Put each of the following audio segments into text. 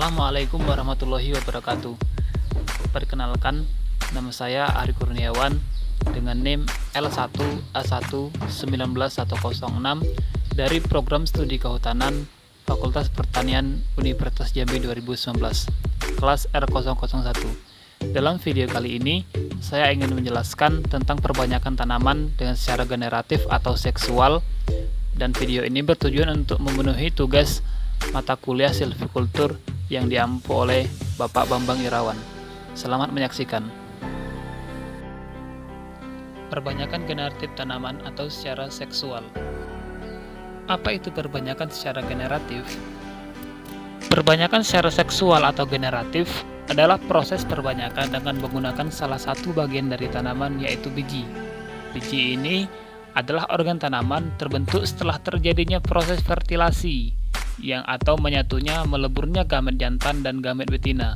Assalamualaikum warahmatullahi wabarakatuh. Perkenalkan, nama saya Ari Kurniawan dengan NIM L1A1-19106 dari Program Studi Kehutanan Fakultas Pertanian Universitas Jambi 2019, kelas R001. Dalam video kali ini, saya ingin menjelaskan tentang perbanyakan tanaman dengan secara generatif atau seksual, dan video ini bertujuan untuk memenuhi tugas mata kuliah silvikultur yang diampu oleh Bapak Bambang Irawan. Selamat menyaksikan. Perbanyakan generatif tanaman atau secara seksual. Apa itu perbanyakan secara generatif? Perbanyakan secara seksual atau generatif adalah proses perbanyakan dengan menggunakan salah satu bagian dari tanaman, yaitu biji. Biji ini adalah organ tanaman terbentuk setelah terjadinya proses fertilasi yang atau menyatunya meleburnya gamet jantan dan gamet betina.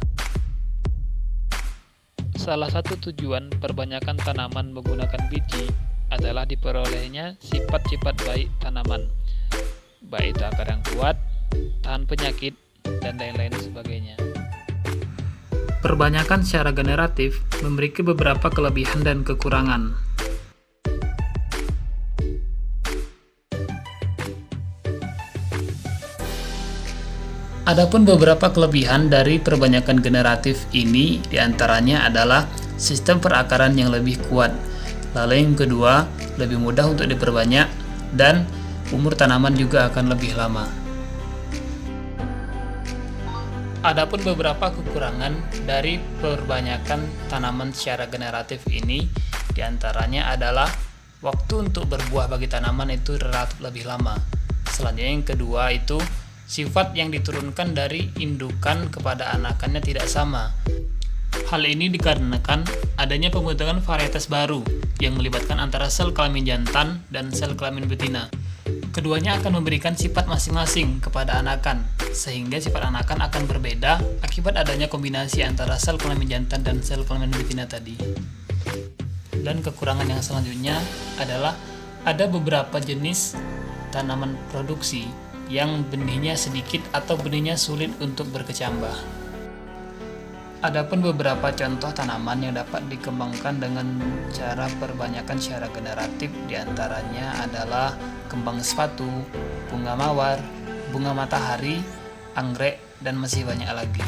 Salah satu tujuan perbanyakan tanaman menggunakan biji adalah diperolehnya sifat-sifat baik tanaman, baik itu akar yang kuat, tahan penyakit, dan lain-lain sebagainya. Perbanyakan secara generatif memiliki beberapa kelebihan dan kekurangan. Adapun beberapa kelebihan dari perbanyakan generatif ini diantaranya adalah sistem perakaran yang lebih kuat, lalu yang kedua lebih mudah untuk diperbanyak, dan umur tanaman juga akan lebih lama. Adapun beberapa kekurangan dari perbanyakan tanaman secara generatif ini diantaranya adalah waktu untuk berbuah bagi tanaman itu relatif lebih lama. Selanjutnya yang kedua itu sifat yang diturunkan dari indukan kepada anakannya tidak sama. Hal ini dikarenakan adanya pembentukan varietas baru yang melibatkan antara sel kelamin jantan dan sel kelamin betina. Keduanya akan memberikan sifat masing-masing kepada anakan, sehingga sifat anakan akan berbeda akibat adanya kombinasi antara sel kelamin jantan dan sel kelamin betina tadi. Dan kekurangan yang selanjutnya adalah ada beberapa jenis tanaman produksi yang benihnya sedikit atau benihnya sulit untuk berkecambah. Adapun beberapa contoh tanaman yang dapat dikembangkan dengan cara perbanyakan secara generatif diantaranya adalah kembang sepatu, bunga mawar, bunga matahari, anggrek, dan masih banyak lagi.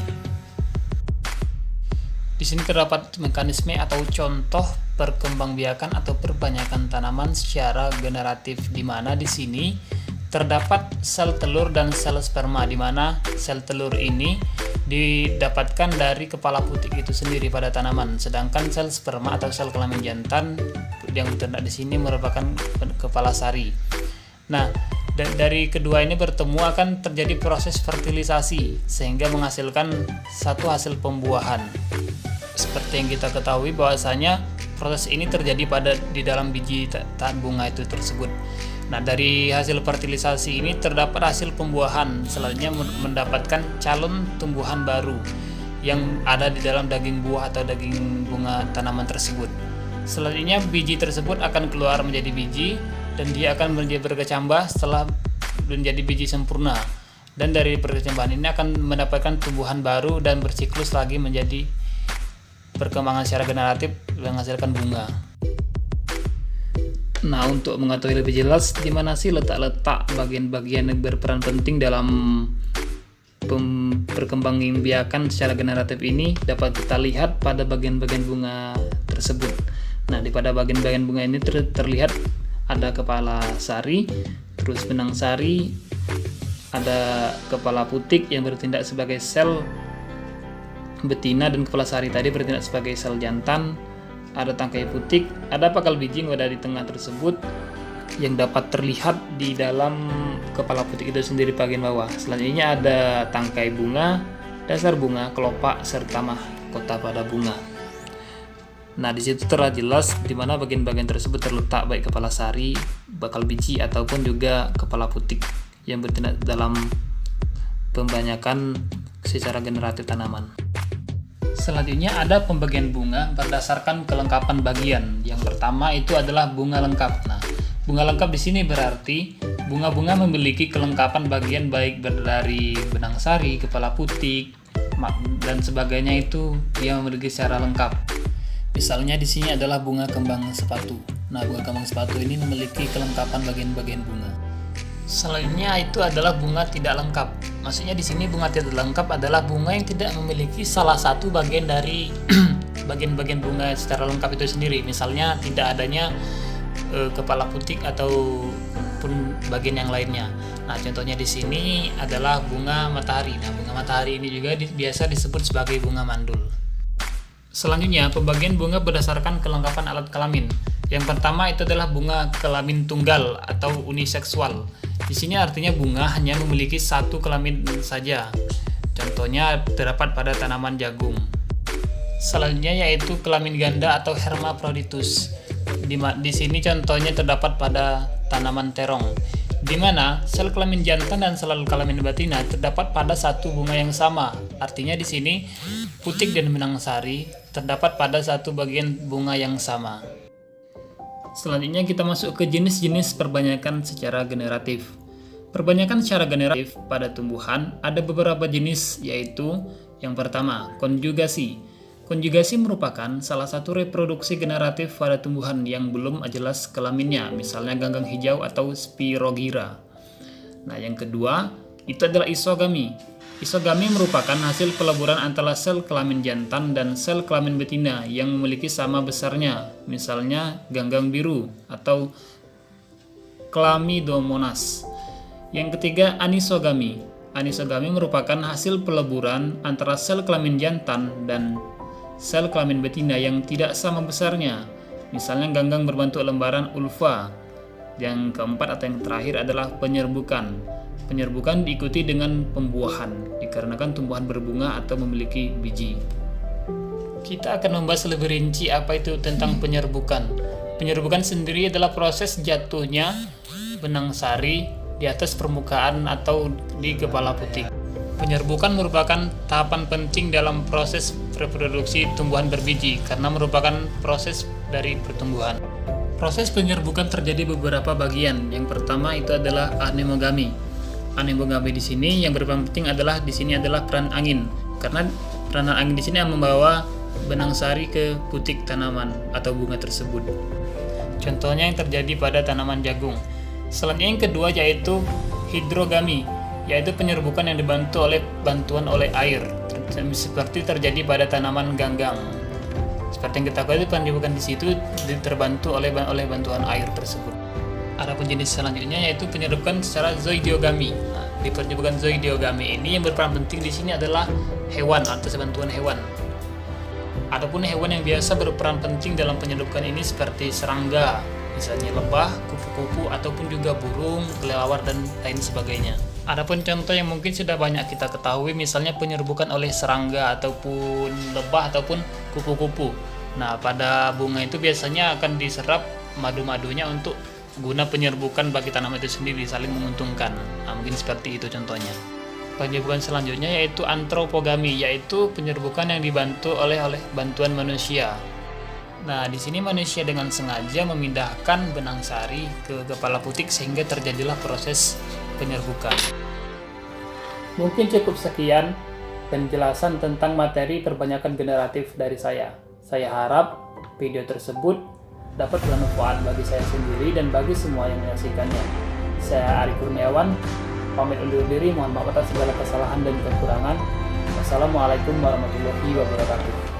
Di sini terdapat mekanisme atau contoh perkembangbiakan atau perbanyakan tanaman secara generatif, di mana di sini terdapat sel telur dan sel sperma, di mana sel telur ini didapatkan dari kepala putik itu sendiri pada tanaman, sedangkan sel sperma atau sel kelamin jantan yang terdapat di sini merupakan kepala sari. Nah, dari kedua ini bertemu akan terjadi proses fertilisasi sehingga menghasilkan satu hasil pembuahan. Seperti yang kita ketahui bahwasanya proses ini terjadi di dalam biji bunga itu tersebut. Nah, dari hasil fertilisasi ini terdapat hasil pembuahan, selanjutnya mendapatkan calon tumbuhan baru yang ada di dalam daging buah atau daging bunga tanaman tersebut. Selanjutnya biji tersebut akan keluar menjadi biji dan dia akan menjadi berkecambah setelah menjadi biji sempurna. Dan dari perkecambahan ini akan mendapatkan tumbuhan baru dan bersiklus lagi menjadi perkembangan secara generatif menghasilkan bunga. Nah, untuk mengetahui lebih jelas di mana sih letak-letak bagian-bagian yang berperan penting dalam perkembangbiakan secara generatif ini dapat kita lihat pada bagian-bagian bunga tersebut. Nah, pada bagian-bagian bunga ini terlihat ada kepala sari, terus benang sari, ada kepala putik yang bertindak sebagai sel betina, dan kepala sari tadi bertindak sebagai sel jantan. Ada tangkai putik, ada pakal biji yang ada di tengah tersebut yang dapat terlihat di dalam kepala putik itu sendiri bagian bawah. Selanjutnya ada tangkai bunga, dasar bunga, kelopak, serta mahkota pada bunga. Nah, di situ terlihat jelas di mana bagian-bagian tersebut terletak, baik kepala sari, bakal biji, ataupun juga kepala putik yang bertindak dalam pembanyakan secara generatif tanaman. Selanjutnya ada pembagian bunga berdasarkan kelengkapan bagian. Yang pertama itu adalah bunga lengkap. Nah, bunga lengkap di sini berarti bunga-bunga memiliki kelengkapan bagian baik dari benang sari, kepala putik, dan sebagainya itu dia memiliki secara lengkap. Misalnya di sini adalah bunga kembang sepatu. Nah, bunga kembang sepatu ini memiliki kelengkapan bagian-bagian bunga. Selanjutnya itu adalah bunga tidak lengkap. Maksudnya di sini bunga tidak lengkap adalah bunga yang tidak memiliki salah satu bagian dari bagian-bagian bunga secara lengkap itu sendiri. Misalnya tidak adanya kepala putik ataupun bagian yang lainnya. Nah, contohnya di sini adalah bunga matahari. Nah, bunga matahari ini juga biasa disebut sebagai bunga mandul. Selanjutnya, pembagian bunga berdasarkan kelengkapan alat kelamin. Yang pertama itu adalah bunga kelamin tunggal atau uniseksual. Di sini artinya bunga hanya memiliki satu kelamin saja. Contohnya terdapat pada tanaman jagung. Selanjutnya yaitu kelamin ganda atau hermaphroditus. Di sini contohnya terdapat pada tanaman terong, di mana sel kelamin jantan dan sel kelamin betina terdapat pada satu bunga yang sama. Artinya di sini putik dan benang sari terdapat pada satu bagian bunga yang sama. Selanjutnya kita masuk ke jenis-jenis perbanyakan secara generatif. Perbanyakan secara generatif pada tumbuhan ada beberapa jenis, yaitu yang pertama, konjugasi. Konjugasi merupakan salah satu reproduksi generatif pada tumbuhan yang belum jelas kelaminnya, misalnya ganggang hijau atau Spirogyra. Nah, yang kedua, itu adalah isogami. Isogami merupakan hasil peleburan antara sel kelamin jantan dan sel kelamin betina yang memiliki sama besarnya, misalnya ganggang biru atau Chlamydomonas. Yang ketiga, anisogami. Anisogami merupakan hasil peleburan antara sel kelamin jantan dan sel kelamin betina yang tidak sama besarnya, misalnya ganggang berbentuk lembaran ulva. Yang keempat atau yang terakhir adalah penyerbukan. Penyerbukan diikuti dengan pembuahan, dikarenakan tumbuhan berbunga atau memiliki biji. Kita akan membahas lebih rinci apa itu tentang penyerbukan. Penyerbukan sendiri adalah proses jatuhnya benang sari di atas permukaan atau di kepala putik. Penyerbukan merupakan tahapan penting dalam proses reproduksi tumbuhan berbiji karena merupakan proses dari pertumbuhan. Proses penyerbukan terjadi beberapa bagian. Yang pertama itu adalah anemogami. Anemogami di sini yang berperan penting adalah peran angin, karena peranan angin di sini yang membawa benang sari ke putik tanaman atau bunga tersebut. Contohnya yang terjadi pada tanaman jagung. Selanjutnya yang kedua yaitu hidrogami, yaitu penyerbukan yang dibantu oleh air, seperti terjadi pada tanaman ganggang. Seperti yang kita ketahui, penyerbukan di situ terbantu oleh bantuan air tersebut. Adapun jenis selanjutnya yaitu penyerbukan secara zoidiogami. Nah, di penyerbukan zoidiogami ini yang berperan penting di sini adalah hewan atau bantuan hewan. Adapun hewan yang biasa berperan penting dalam penyerbukan ini seperti serangga, misalnya lebah, kupu-kupu, ataupun juga burung, kelelawar, dan lain sebagainya. Adapun contoh yang mungkin sudah banyak kita ketahui, misalnya penyerbukan oleh serangga ataupun lebah ataupun kupu-kupu. Nah, pada bunga itu biasanya akan diserap madu-madunya untuk guna penyerbukan bagi tanaman itu sendiri, saling menguntungkan. Nah, mungkin seperti itu contohnya. Penyerbukan selanjutnya yaitu antropogami, yaitu penyerbukan yang dibantu oleh bantuan manusia. Nah, di sini manusia dengan sengaja memindahkan benang sari ke kepala putik sehingga terjadilah proses penyerbukan. Mungkin cukup sekian penjelasan tentang materi perbanyakan generatif dari saya. Saya harap video tersebut dapat bermanfaat bagi saya sendiri dan bagi semua yang menyaksikannya. Saya Ari Kurniawan, pamit undur diri, mohon maaf atas segala kesalahan dan kekurangan. Wassalamualaikum warahmatullahi wabarakatuh.